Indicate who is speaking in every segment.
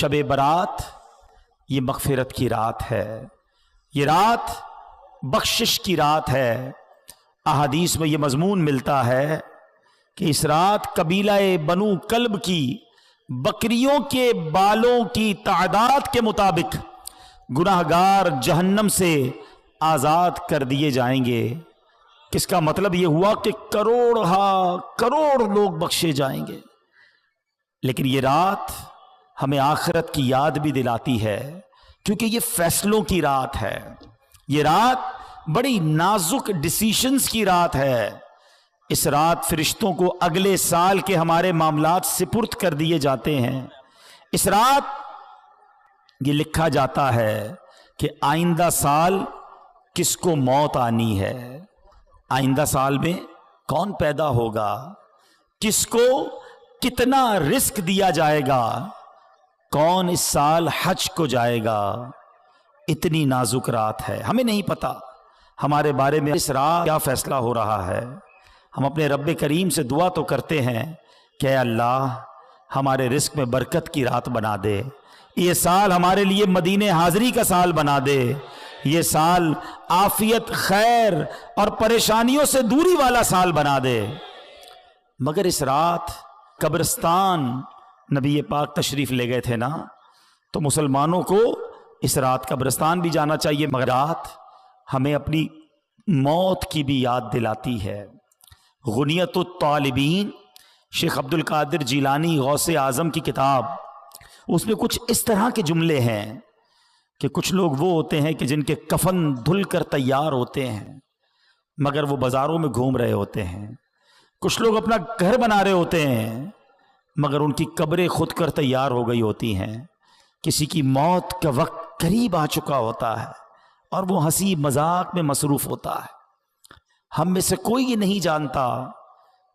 Speaker 1: शब बरात ये मगफिरत की रात है, ये रात बख्शिश की रात है। अहादीस में ये मजमून मिलता है कि इस रात कबीला बनु कल्ब की बकरियों के बालों की तादाद के मुताबिक गुनाहगार जहन्नम से आज़ाद कर दिए जाएंगे। किसका मतलब ये हुआ कि करोड़ लोग बख्शे जाएंगे। लेकिन ये रात हमें आखिरत की याद भी दिलाती है, क्योंकि ये फैसलों की रात है। ये रात बड़ी नाजुक डिसीशंस की रात है। इस रात फरिश्तों को अगले साल के हमारे मामलात सिपुर्द कर दिए जाते हैं। इस रात ये लिखा जाता है कि आइंदा साल किसको मौत आनी है, आइंदा साल में कौन पैदा होगा, किसको कितना रिस्क दिया जाएगा, कौन इस साल हज को जाएगा। इतनी नाजुक रात है, हमें नहीं पता हमारे बारे में इस रात क्या फैसला हो रहा है। हम अपने रब्बे करीम से दुआ तो करते हैं कि अल्लाह हमारे रिस्क में बरकत की रात बना दे, ये साल हमारे लिए मदीने हाजिरी का साल बना दे, ये साल आफियत खैर और परेशानियों से दूरी वाला साल बना दे। मगर इस रात कब्रिस्तान नबी पाक तशरीफ ले गए थे ना, तो मुसलमानों को इस रात कब्रिस्तान भी जाना चाहिए। मगर रात हमें अपनी मौत की भी याद दिलाती है। गुनियतुत तालिबीन शेख अब्दुल कादिर जीलानी गौसे आज़म की किताब, उसमें कुछ इस तरह के जुमले हैं कि कुछ लोग वो होते हैं कि जिनके कफन धुल कर तैयार होते हैं मगर वो बाज़ारों में घूम रहे होते हैं। कुछ लोग अपना घर बना रहे होते हैं मगर उनकी कब्रें खुद कर तैयार हो गई होती हैं। किसी की मौत का वक्त करीब आ चुका होता है और वो हंसी मजाक में मसरूफ़ होता है। हम में से कोई ये नहीं जानता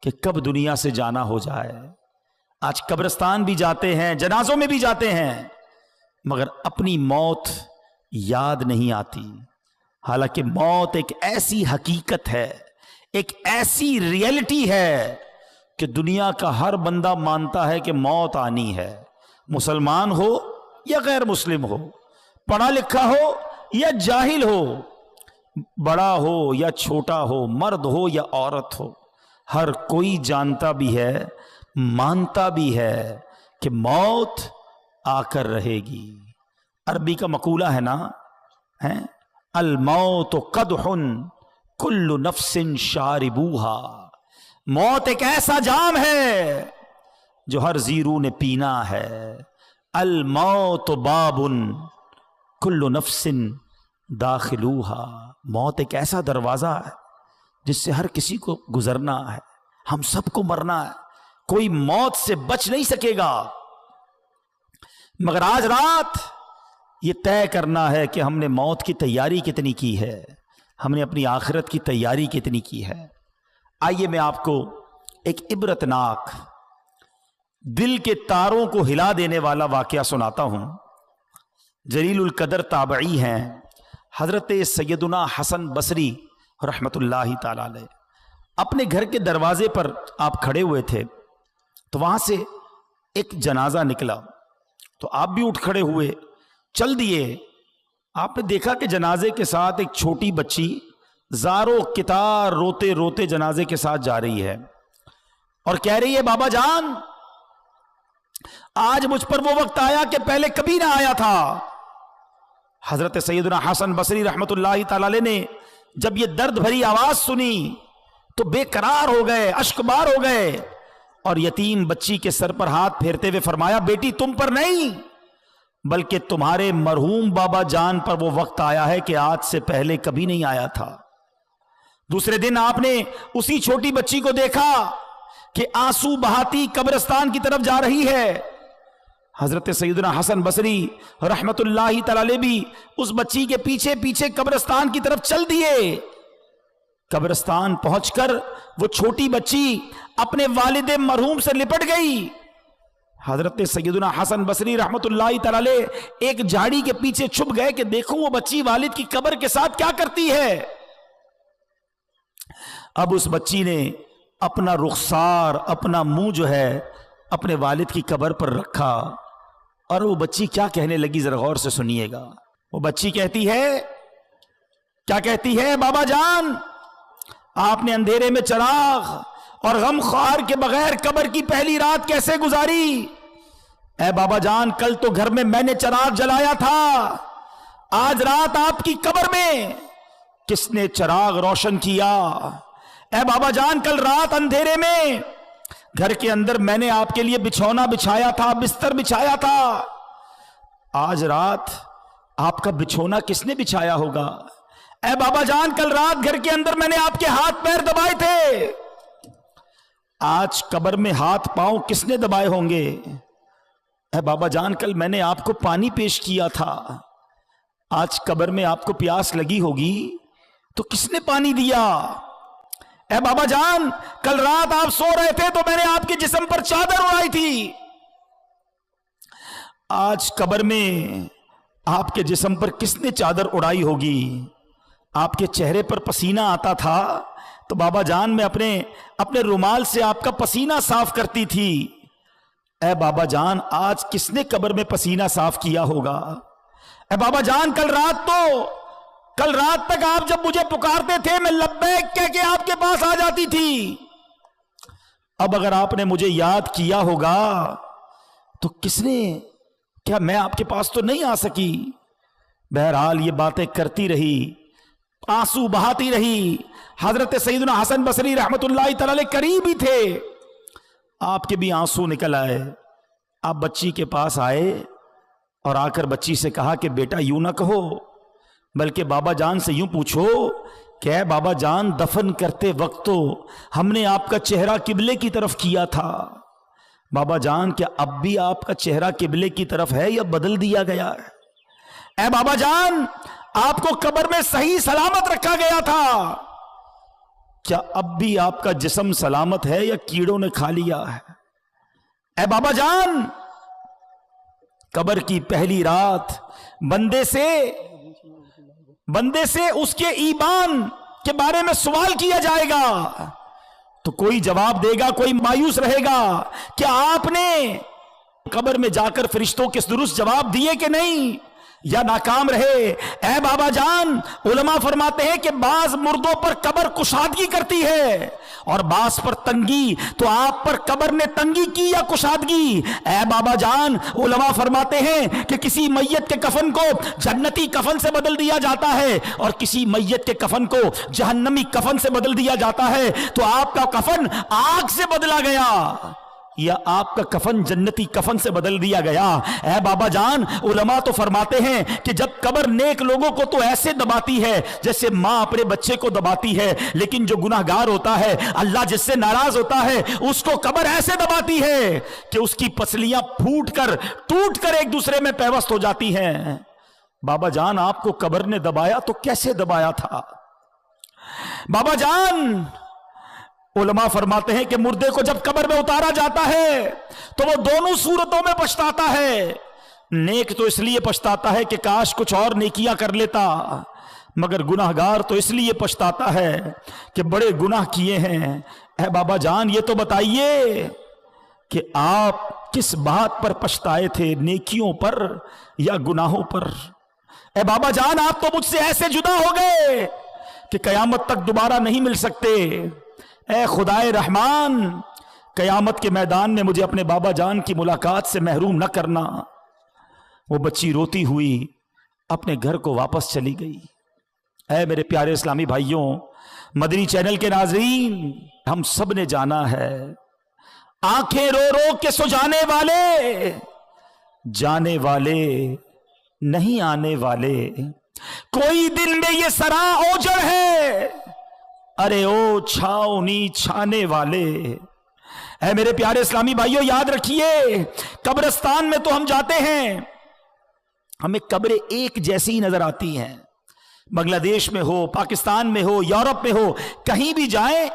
Speaker 1: कि कब दुनिया से जाना हो जाए। आज कब्रिस्तान भी जाते हैं, जनाजों में भी जाते हैं, मगर अपनी मौत याद नहीं आती। हालांकि मौत एक ऐसी हकीकत है, एक ऐसी रियलिटी है कि दुनिया का हर बंदा मानता है कि मौत आनी है। मुसलमान हो या गैर मुस्लिम हो, पढ़ा लिखा हो या जाहिल हो, बड़ा हो या छोटा हो, मर्द हो या औरत हो, हर कोई जानता भी है, मानता भी है कि मौत आकर रहेगी। अरबी का मकूला है ना, है अल मौत कदहुन कुल्लु नफ्सिन शारिबूहा। मौत एक ऐसा जाम है जो हर जीरू ने पीना है। अल मौत बाबुन कुल्लु नफ्सिन दाखिलूहा। मौत एक ऐसा दरवाजा है जिससे हर किसी को गुजरना है, हम सबको मरना है, कोई मौत से बच नहीं सकेगा। मगर आज रात ये तय करना है कि हमने मौत की तैयारी कितनी की है, हमने अपनी आखिरत की तैयारी कितनी की है। आइए मैं आपको एक इबरतनाक, दिल के तारों को हिला देने वाला वाकया सुनाता हूं। जलीलुल कदर ताबई हैं हजरत सैयदुना हसन बसरी रहमतुल्लाहि ताला अलैह। अपने घर के दरवाजे पर आप खड़े हुए थे तो वहां से एक जनाजा निकला, तो आप भी उठ खड़े हुए, चल दिए। आपने देखा कि जनाजे के साथ एक छोटी बच्ची ज़ारो कितार रोते रोते जनाजे के साथ जा रही है और कह रही है, बाबा जान आज मुझ पर वो वक्त आया कि पहले कभी ना आया था। हजरत सैयदना हसन बसरी रहमतुल्लाहि ताला अलैह ने जब ये दर्द भरी आवाज सुनी तो बेकरार हो गए, अश्कबार हो गए और यतीम बच्ची के सर पर हाथ फेरते हुए फरमाया, बेटी तुम पर नहीं बल्कि तुम्हारे मरहूम बाबा जान पर वो वक्त आया है कि आज से पहले कभी नहीं आया था। दूसरे दिन आपने उसी छोटी बच्ची को देखा कि आंसू बहाती कब्रिस्तान की तरफ जा रही है। हजरत सैयदना हसन बसरी रहमतुल्लाहि ताला अलैह भी उस बच्ची के पीछे पीछे कब्रिस्तान की तरफ चल दिए। कब्रिस्तान पहुंचकर वो छोटी बच्ची अपने वालिद मरहूम से लिपट गई। हजरत सैयदना हसन बसरी रहमतुल्लाहि ताला अलैह एक झाड़ी के पीछे छुप गए कि देखूं वो बच्ची वालिद की कब्र के साथ क्या करती है। अब उस बच्ची ने अपना रुखसार, अपना मुंह जो है अपने वालिद की कब्र पर रखा और वो बच्ची क्या कहने लगी, जरा गौर से सुनिएगा। वो बच्ची कहती है, क्या कहती है, बाबा जान आपने अंधेरे में चिराग और गम ख्वार के बगैर कब्र की पहली रात कैसे गुजारी? ऐ बाबा जान, कल तो घर में मैंने चिराग जलाया था, आज रात आपकी कब्र में किसने चिराग रोशन किया? ऐ बाबा जान, कल रात अंधेरे में घर के अंदर मैंने आपके लिए बिछौना बिछाया था, बिस्तर बिछाया था, आज रात आपका बिछौना किसने बिछाया होगा? ऐ बाबा जान, कल रात घर के अंदर मैंने आपके हाथ पैर दबाए थे, आज कब्र में हाथ पांव किसने दबाए होंगे? ऐ बाबा जान, कल मैंने आपको पानी पेश किया था, आज कब्र में आपको प्यास लगी होगी तो किसने पानी दिया? ऐ बाबा जान, कल रात आप सो रहे थे तो मैंने आपके जिस्म पर चादर उड़ाई थी, आज कब्र में आपके जिस्म पर किसने चादर उड़ाई होगी? आपके चेहरे पर पसीना आता था तो बाबा जान मैं अपने रुमाल से आपका पसीना साफ करती थी, ऐ बाबा जान आज किसने कब्र में पसीना साफ किया होगा? ऐ बाबा जान, कल रात तक आप जब मुझे पुकारते थे मैं लब्बैक कह के आपके पास आ जाती थी, अब अगर आपने मुझे याद किया होगा तो किसने, क्या मैं आपके पास तो नहीं आ सकी? बहरहाल ये बातें करती रही, आंसू बहाती रही। हजरत सैयदना हसन बसरी रहमतुल्लाह तआला अलैह करीब ही थे, आपके भी आंसू निकल आए। आप बच्ची के पास आए और आकर बच्ची से कहा कि बेटा यूं ना कहो, बल्कि बाबा जान से यूं पूछो कि ऐ बाबा जान, दफन करते वक्त तो हमने आपका चेहरा किबले की तरफ किया था, बाबा जान क्या अब भी आपका चेहरा किबले की तरफ है या बदल दिया गया है? ऐ बाबा जान, आपको कब्र में सही सलामत रखा गया था, क्या अब भी आपका जिस्म सलामत है या कीड़ों ने खा लिया है? ऐ बाबा जान, कब्र की पहली रात बंदे से उसके ईमान के बारे में सवाल किया जाएगा तो कोई जवाब देगा, कोई मायूस रहेगा। क्या आपने कब्र में जाकर फरिश्तों के दुरुस्त जवाब दिए कि नहीं, या नाकाम रहे? ऐ बाबा जान, उलमा फरमाते हैं कि बाज मुर्दों पर कब्र कुशादगी करती है और बाज पर तंगी, तो आप पर कब्र ने तंगी की या कुशादगी? ऐ बाबा जान, उलमा फरमाते हैं कि किसी मैयत के कफन को जन्नती कफन से बदल दिया जाता है और किसी मैयत के कफन को जहन्नमी कफन से बदल दिया जाता है, तो आपका कफन आग से बदला गया या आपका कफन जन्नती कफन से बदल दिया गया? ऐ बाबा जान, उलमा तो फरमाते हैं कि जब कब्र नेक लोगों को तो ऐसे दबाती है जैसे मां अपने बच्चे को दबाती है, लेकिन जो गुनाहगार होता है, अल्लाह जिससे नाराज होता है, उसको कब्र ऐसे दबाती है कि उसकी पसलियां टूट कर एक दूसरे में पैवस्त हो जाती हैं। बाबा जान, आपको कब्र ने दबाया तो कैसे दबाया था? बाबा जान, उलमा फरमाते हैं कि मुर्दे को जब कब्र में उतारा जाता है तो वो दोनों सूरतों में पछताता है। नेक तो इसलिए पछताता है कि काश कुछ और नेकियां कर लेता, मगर गुनाहगार तो इसलिए पछताता है कि बड़े गुनाह किए हैं। ऐ बाबा जान, ये तो बताइए कि आप किस बात पर पछताए थे, नेकियों पर या गुनाहों पर? ऐ बाबा जान, आप तो मुझसे ऐसे जुदा हो गए कि कयामत तक दोबारा नहीं मिल सकते। ऐ खुदाए रहमान, कयामत के मैदान में मुझे अपने बाबा जान की मुलाकात से महरूम न करना। वो बच्ची रोती हुई अपने घर को वापस चली गई। ऐ मेरे प्यारे इस्लामी भाइयों, मदनी चैनल के नाज़रीन, हम सब ने जाना है, आंखें रो रो के सो जाने वाले नहीं आने वाले, कोई दिल में ये सरा ओजड़ है, अरे ओ छावनी छाने वाले। ऐ मेरे प्यारे इस्लामी भाइयों, याद रखिए, कब्रिस्तान में तो हम जाते हैं, हमें कब्रें एक जैसी ही नजर आती हैं। बांग्लादेश में हो, पाकिस्तान में हो, यूरोप में हो, कहीं भी जाएं,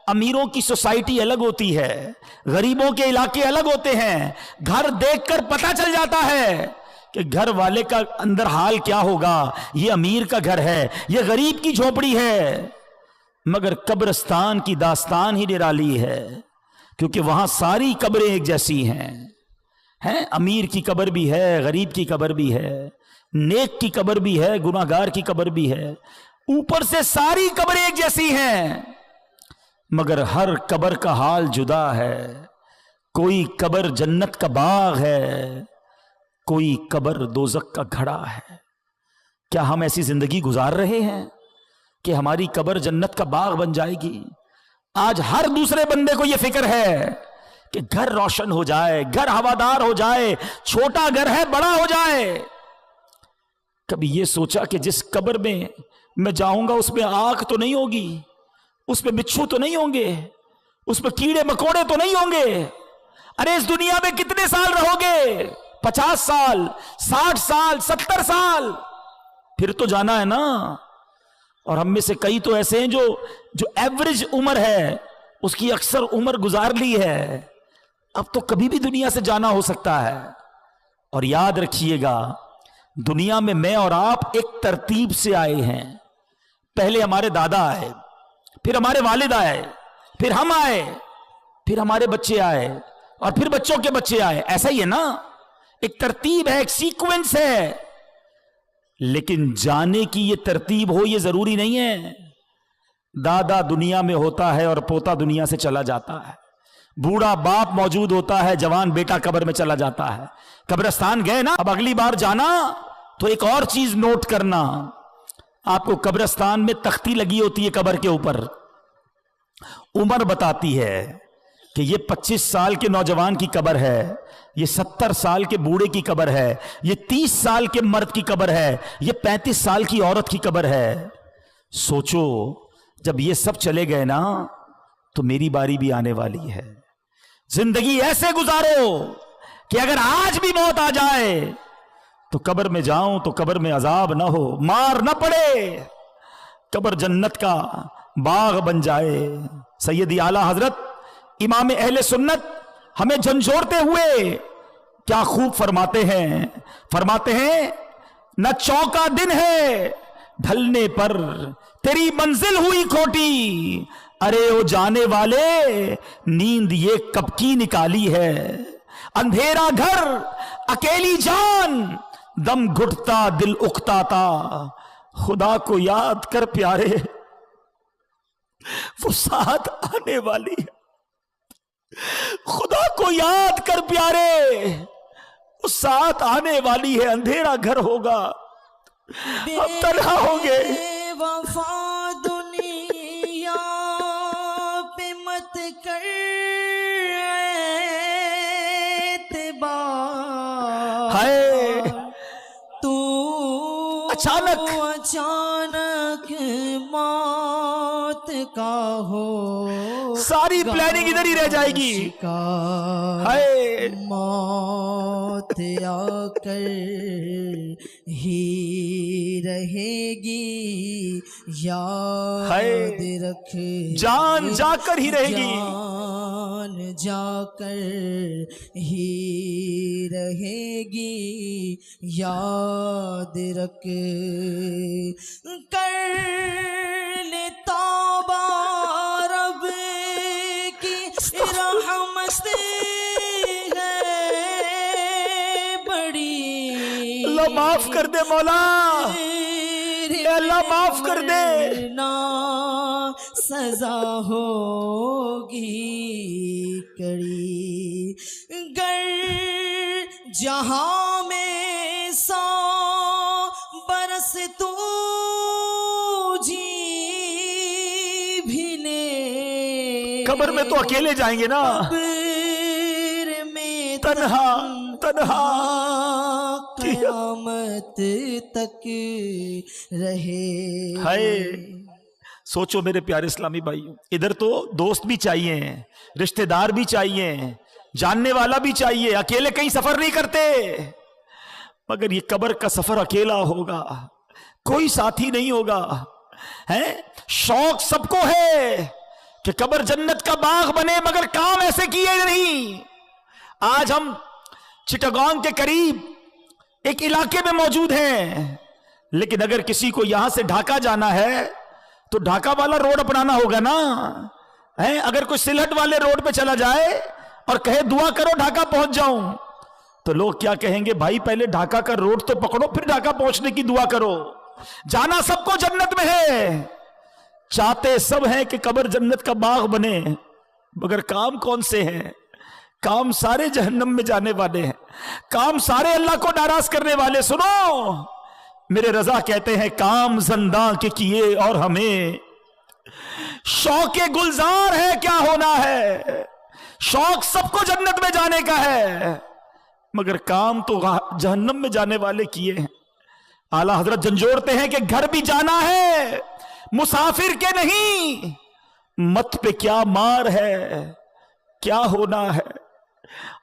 Speaker 1: अमीरों की सोसाइटी अलग होती है, गरीबों के इलाके अलग होते हैं। घर देखकर पता चल जाता है कि घर वाले का अंदर हाल क्या होगा, ये अमीर का घर है, ये गरीब की झोपड़ी है। मगर कब्रिस्तान की दास्तान ही निराली है, क्योंकि वहां सारी कब्रें एक जैसी हैं। हैं, अमीर की कब्र भी है, गरीब की कब्र भी है, नेक की कब्र भी है, गुनाहगार की कब्र भी है। ऊपर से सारी कब्रें एक जैसी हैं, मगर हर कब्र का हाल जुदा है। कोई कब्र जन्नत का बाग है, कोई कब्र दोजक का घड़ा है। क्या हम ऐसी जिंदगी गुजार रहे हैं कि हमारी कब्र जन्नत का बाग बन जाएगी? आज हर दूसरे बंदे को यह फिक्र है कि घर रोशन हो जाए, घर हवादार हो जाए, छोटा घर है बड़ा हो जाए। कभी यह सोचा कि जिस कब्र में मैं जाऊंगा उसमें आग तो नहीं होगी, उसमें बिच्छू तो नहीं होंगे, उसमें कीड़े मकोड़े तो नहीं होंगे? अरे इस दुनिया में कितने साल रहोगे? 50 साल, 60 साल, 70 साल, फिर तो जाना है ना। और हम में से कई तो ऐसे हैं जो एवरेज उम्र है उसकी अक्सर उम्र गुजार ली है। अब तो कभी भी दुनिया से जाना हो सकता है। और याद रखिएगा, दुनिया में मैं और आप एक तरतीब से आए हैं। पहले हमारे दादा आए, फिर हमारे वालिद आए, फिर हम आए, फिर हमारे बच्चे आए, और फिर बच्चों के बच्चे आए। ऐसा ही है ना, एक तरतीब है, एक सीक्वेंस है। लेकिन जाने की ये तरतीब हो ये जरूरी नहीं है। दादा दुनिया में होता है और पोता दुनिया से चला जाता है। बूढ़ा बाप मौजूद होता है, जवान बेटा कब्र में चला जाता है। कब्रिस्तान गए ना, अब अगली बार जाना तो एक और चीज नोट करना। आपको कब्रिस्तान में तख्ती लगी होती है कब्र के ऊपर, उम्र बताती है कि ये 25 साल के नौजवान की कब्र है, ये 70 साल के बूढ़े की कब्र है, ये 30 साल के मर्द की कब्र है, ये 35 साल की औरत की कब्र है। सोचो जब ये सब चले गए ना तो मेरी बारी भी आने वाली है। जिंदगी ऐसे गुजारो कि अगर आज भी मौत आ जाए तो कब्र में जाऊं तो कब्र में अजाब ना हो, मार ना पड़े, कब्र जन्नत का बाग बन जाए। सैयदी आला हजरत इमाम अहले सुन्नत हमें झंझोड़ते हुए क्या खूब फरमाते हैं, न चौका दिन है ढलने पर तेरी मंजिल हुई खोटी, अरे ओ जाने वाले नींद ये कब की निकाली है। अंधेरा घर अकेली जान दम घुटता दिल उकताता, खुदा को याद कर प्यारे वो साथ आने वाली है। खुदा को याद कर प्यारे वो साथ आने वाली है। अंधेरा घर होगा, अब तन्हा होंगे।
Speaker 2: वफा दुनिया पे मत कर एतबार,
Speaker 1: हाय
Speaker 2: तू
Speaker 1: अचानक मौत का हो, सारी प्लानिंग इधर ही रह जाएगी। हाय
Speaker 2: मौत आकर ही रहेगी, याद रख
Speaker 1: जान जाकर ही रहेगी,
Speaker 2: जान जाकर ही रहेगी, याद रख कर ले तौबा रब की रहमत है बड़ी,
Speaker 1: अल्लाह माफ कर दे मौला, अल्लाह माफ कर दे।
Speaker 2: ना सजा होगी कड़ी, गर जहां में 100 बरस तू जी भी ले,
Speaker 1: कब्र में तो अकेले जाएंगे ना,
Speaker 2: कब्र में
Speaker 1: तन्हा तन्हा
Speaker 2: क़यामत तक रहे।
Speaker 1: हाय सोचो मेरे प्यारे इस्लामी भाइयों, इधर तो दोस्त भी चाहिए, रिश्तेदार भी चाहिए, जानने वाला भी चाहिए, अकेले कहीं सफर नहीं करते। मगर ये कब्र का सफर अकेला होगा, कोई साथी नहीं होगा। हैं शौक सबको है कि कब्र जन्नत का बाग बने, मगर काम ऐसे किए नहीं। आज हम चिटागोंग के करीब एक इलाके में मौजूद हैं, लेकिन अगर किसी को यहां से ढाका जाना है तो ढाका वाला रोड अपनाना होगा ना। है अगर कोई सिलहट वाले रोड पे चला जाए और कहे दुआ करो ढाका पहुंच जाऊं, तो लोग क्या कहेंगे, भाई पहले ढाका का रोड तो पकड़ो, फिर ढाका पहुंचने की दुआ करो। जाना सबको जन्नत में है, चाहते सब हैं कि कब्र जन्नत का बाग बने, मगर काम कौन से हैं? काम सारे जहन्नम में जाने वाले हैं, काम सारे अल्लाह को नाराज करने वाले। सुनो, मेरे रजा कहते हैं, काम ज़िंदा के किए और हमें शौक़े गुलजार है क्या होना है। शौक सबको जन्नत में जाने का है, मगर काम तो जहन्नम में जाने वाले किए हैं। आला हजरत झंझोड़ते हैं कि घर भी जाना है, मुसाफिर के नहीं। मत पे क्या मार है, क्या होना है,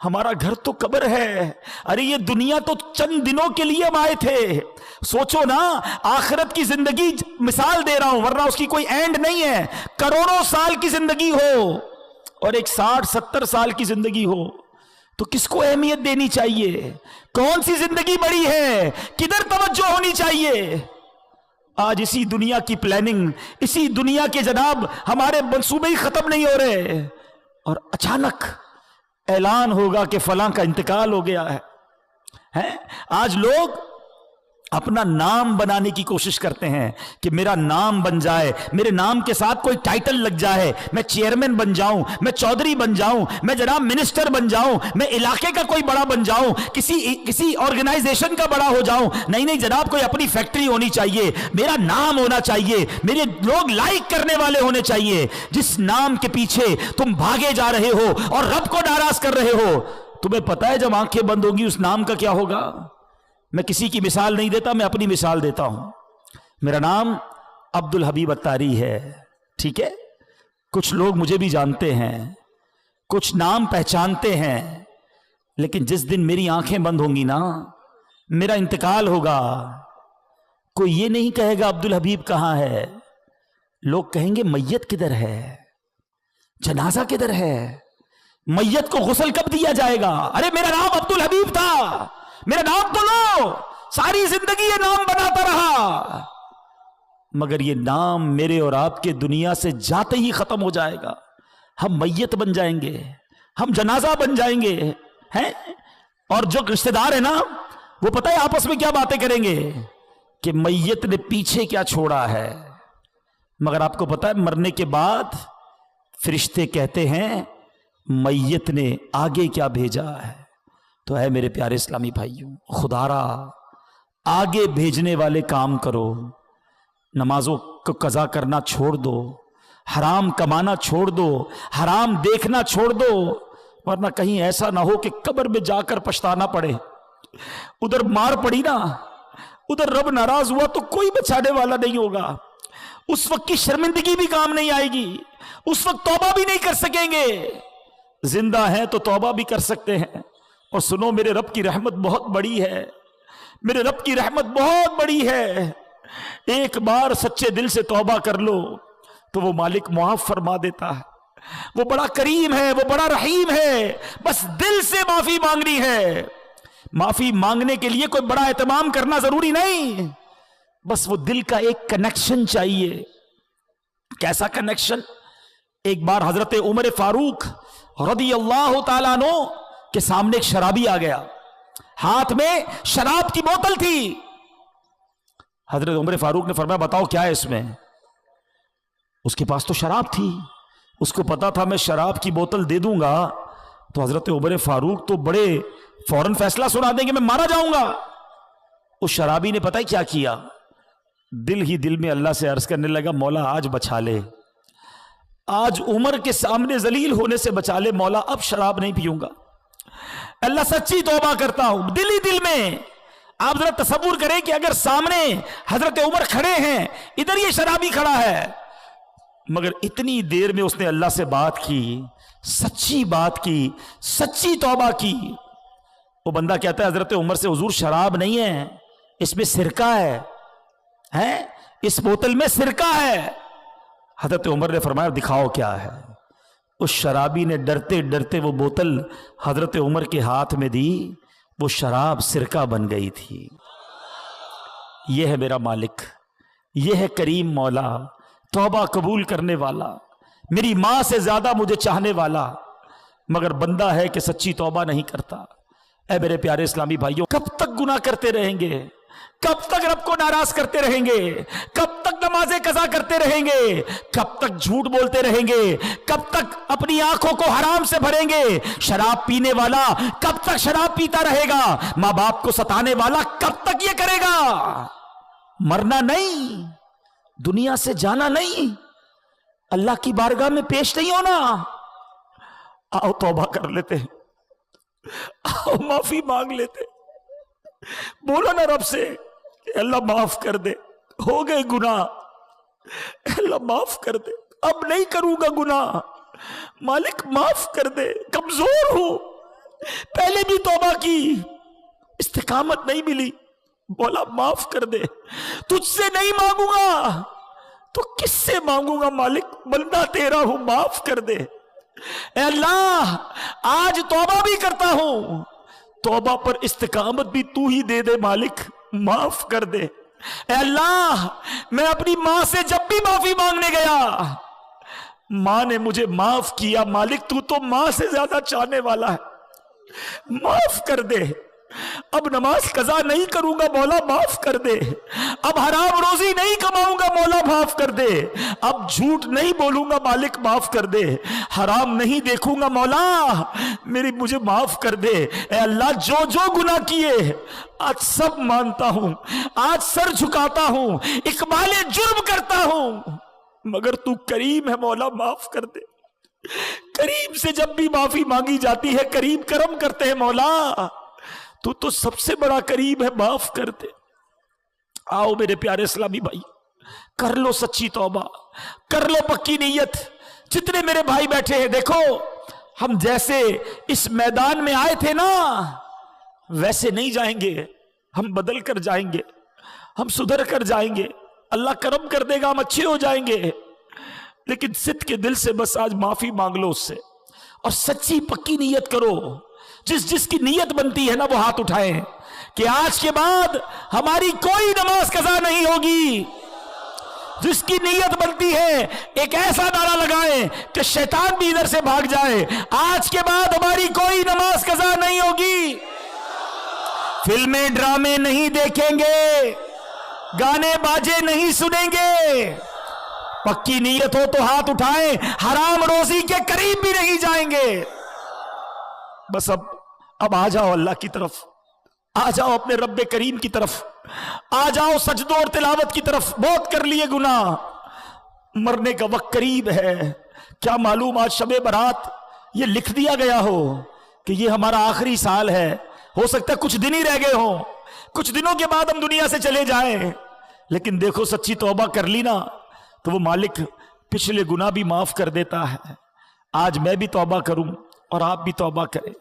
Speaker 1: हमारा घर तो कब्र है। अरे ये दुनिया तो चंद दिनों के लिए हम आए थे। सोचो ना, आखिरत की जिंदगी मिसाल दे रहा हूं, वरना उसकी कोई एंड नहीं है। करोड़ों साल की जिंदगी हो और एक 60-70 साल की जिंदगी हो, तो किसको अहमियत देनी चाहिए? कौन सी जिंदगी बड़ी है, किधर तवज्जो होनी चाहिए? आज इसी दुनिया की प्लानिंग, इसी दुनिया के जनाब हमारे मंसूबे ही खत्म नहीं हो रहे, और अचानक ऐलान होगा कि फलां का इंतकाल हो गया है? आज लोग अपना नाम बनाने की कोशिश करते हैं कि मेरा नाम बन जाए, मेरे नाम के साथ कोई टाइटल लग जाए, मैं चेयरमैन बन जाऊं, मैं चौधरी बन जाऊं, मैं जनाब मिनिस्टर बन जाऊं, मैं इलाके का कोई बड़ा बन जाऊं, किसी ऑर्गेनाइजेशन का बड़ा हो जाऊं। नहीं जनाब, कोई अपनी फैक्ट्री होनी चाहिए, मेरा नाम होना चाहिए, मेरे लोग लाइक करने वाले होने चाहिए। जिस नाम के पीछे तुम भागे जा रहे हो और रब को नाराज कर रहे हो, तुम्हें पता है जब आंखें बंद होंगी उस नाम का क्या होगा? मैं किसी की मिसाल नहीं देता, मैं अपनी मिसाल देता हूं। मेरा नाम अब्दुल हबीब अत्तारी है, ठीक है? कुछ लोग मुझे भी जानते हैं, कुछ नाम पहचानते हैं, लेकिन जिस दिन मेरी आंखें बंद होंगी ना, मेरा इंतकाल होगा, कोई ये नहीं कहेगा अब्दुल हबीब कहां है। लोग कहेंगे मैयत किधर है, जनाजा किधर है, मैयत को गुस्ल कब दिया जाएगा? अरे मेरा नाम अब्दुल हबीब था, मेरा नाम तो लो, सारी जिंदगी ये नाम बनाता रहा, मगर ये नाम मेरे और आपके दुनिया से जाते ही खत्म हो जाएगा। हम मैयत बन जाएंगे, हम जनाजा बन जाएंगे, हैं? और जो रिश्तेदार है ना, वो पता है आपस में क्या बातें करेंगे कि मैयत ने पीछे क्या छोड़ा है। मगर आपको पता है मरने के बाद फरिश्ते कहते हैं मैयत ने आगे क्या भेजा है। तो है मेरे प्यारे इस्लामी भाइयों, खुदारा आगे भेजने वाले काम करो, नमाजों को कज़ा करना छोड़ दो, हराम कमाना छोड़ दो, हराम देखना छोड़ दो, वरना कहीं ऐसा ना हो कि कब्र में जाकर पछताना पड़े। उधर मार पड़ी ना, उधर रब नाराज हुआ तो कोई बचाने वाला नहीं होगा। उस वक्त की शर्मिंदगी भी काम नहीं आएगी, उस वक्त तौबा भी नहीं कर सकेंगे। जिंदा हैं तो तौबा भी कर सकते हैं। और सुनो, मेरे रब की रहमत बहुत बड़ी है, मेरे रब की रहमत बहुत बड़ी है। एक बार सच्चे दिल से तौबा कर लो तो वो मालिक मुआफ फरमा देता है। वो बड़ा करीम है, वो बड़ा रहीम है। बस दिल से माफी मांगनी है। माफी मांगने के लिए कोई बड़ा एहतमाम करना जरूरी नहीं, बस वो दिल का एक कनेक्शन चाहिए। कैसा कनेक्शन? एक बार हजरत उमर फारूक रदी अल्लाह ताला अन्हु के सामने एक शराबी आ गया, हाथ में शराब की बोतल थी। हजरत उमर फारूक ने फरमाया बताओ क्या है इसमें। उसके पास तो शराब थी, उसको पता था मैं शराब की बोतल दे दूंगा तो हजरत उमर फारूक तो बड़े फौरन फैसला सुना देंगे, मैं मारा जाऊंगा। उस शराबी ने पता है क्या किया? दिल ही दिल में अल्लाह से अर्ज करने लगा, मौला आज बचा ले, आज उमर के सामने जलील होने से बचा ले मौला, अब शराब नहीं पीऊंगा। अल्लाह सच्ची तौबा करता हूं, दिल ही दिल में। आप जरा तसव्वुर करें कि अगर सामने हजरत उमर खड़े हैं, इधर ये शराबी खड़ा है, मगर इतनी देर में उसने अल्लाह से बात की, सच्ची बात की, सच्ची तौबा की। वो बंदा कहता है हजरत उमर से, हुजूर शराब नहीं है, इसमें सिरका है, इस बोतल में सिरका है। हजरत उमर ने फरमाया दिखाओ क्या है। उस शराबी ने डरते डरते वो बोतल हजरत उमर के हाथ में दी, वो शराब सिरका बन गई थी। यह है मेरा मालिक, यह है करीम मौला, तौबा कबूल करने वाला, मेरी मां से ज्यादा मुझे चाहने वाला, मगर बंदा है कि सच्ची तौबा नहीं करता। ऐ मेरे प्यारे इस्लामी भाइयों, कब तक गुनाह करते रहेंगे? कब तक रब को नाराज करते रहेंगे? कब तक नमाजें कज़ा करते रहेंगे? कब तक झूठ बोलते रहेंगे? कब तक अपनी आंखों को हराम से भरेंगे? शराब पीने वाला कब तक शराब पीता रहेगा? मां बाप को सताने वाला कब तक ये करेगा? मरना नहीं, दुनिया से जाना नहीं, अल्लाह की बारगाह में पेश नहीं होना। आओ तौबा कर लेते हैं, आओ माफी मांग लेते, बोलो ना रब से, अल्लाह माफ कर दे, हो गए गुनाह, अल्लाह माफ कर दे, अब नहीं करूंगा गुनाह, मालिक माफ कर दे, कमजोर हूं, पहले भी तौबा की, इस्तिकामत नहीं मिली, बोला माफ कर दे, तुझसे नहीं मांगूंगा तो किससे मांगूंगा मालिक, बंदा तेरा हूं, माफ कर दे। ए अल्लाह, आज तौबा भी करता हूं, तौबा पर इस्तिकामत भी तू ही दे दे मालिक, माफ कर दे। ए अल्लाह, मैं अपनी मां से जब भी माफी मांगने गया, मां ने मुझे माफ किया, मालिक तू तो मां से ज्यादा चाहने वाला है, माफ कर दे। अब नमाज कज़ा नहीं करूंगा, मौला माफ कर दे। अब हराम रोजी नहीं कमाऊंगा, मौला माफ कर दे। अब झूठ नहीं बोलूंगा, मालिक माफ कर दे। हराम नहीं देखूंगा, मौला मुझे माफ कर दे। ए अल्लाह, जो जो गुनाह किए आज सब मानता हूं, आज सर झुकाता हूं, इकबाले जुर्म करता हूं, मगर तू करीम है, मौला माफ कर दे। करीम से जब भी माफी मांगी जाती है, करीम करम करते हैं, मौला तू तो सबसे बड़ा करीब है, माफ कर दे। आओ मेरे प्यारे इस्लामी भाई, कर लो सच्ची तौबा, कर लो पक्की नीयत। जितने मेरे भाई बैठे हैं, देखो हम जैसे इस मैदान में आए थे ना, वैसे नहीं जाएंगे, हम बदल कर जाएंगे, हम सुधर कर जाएंगे, अल्लाह करम कर देगा, हम अच्छे हो जाएंगे। लेकिन सिद्ध के दिल से बस आज माफी मांग लो उससे, और सच्ची पक्की नीयत करो। जिसकी नीयत बनती है ना, वो हाथ उठाएं कि आज के बाद हमारी कोई नमाज कज़ा नहीं होगी। जिसकी नीयत बनती है, एक ऐसा नारा लगाएं कि शैतान भी इधर से भाग जाए, आज के बाद हमारी कोई नमाज कज़ा नहीं होगी। फिल्में ड्रामे नहीं देखेंगे, गाने बाजे नहीं सुनेंगे। पक्की नीयत हो तो हाथ उठाएं, हराम रोजी के करीब भी नहीं जाएंगे। बस अब आ जाओ अल्लाह की तरफ, आ जाओ अपने रब्बे करीम की तरफ, आ जाओ सजदों और तिलावत की तरफ। बहुत कर लिए गुनाह, मरने का वक्त करीब है। क्या मालूम आज शबे बारात ये लिख दिया गया हो कि ये हमारा आखिरी साल है, हो सकता है कुछ दिन ही रह गए हो, कुछ दिनों के बाद हम दुनिया से चले जाएं। लेकिन देखो सच्ची तौबा कर ली ना, तो वो मालिक पिछले गुनाह भी माफ कर देता है। आज मैं भी तौबा करूं और आप भी तौबा करें।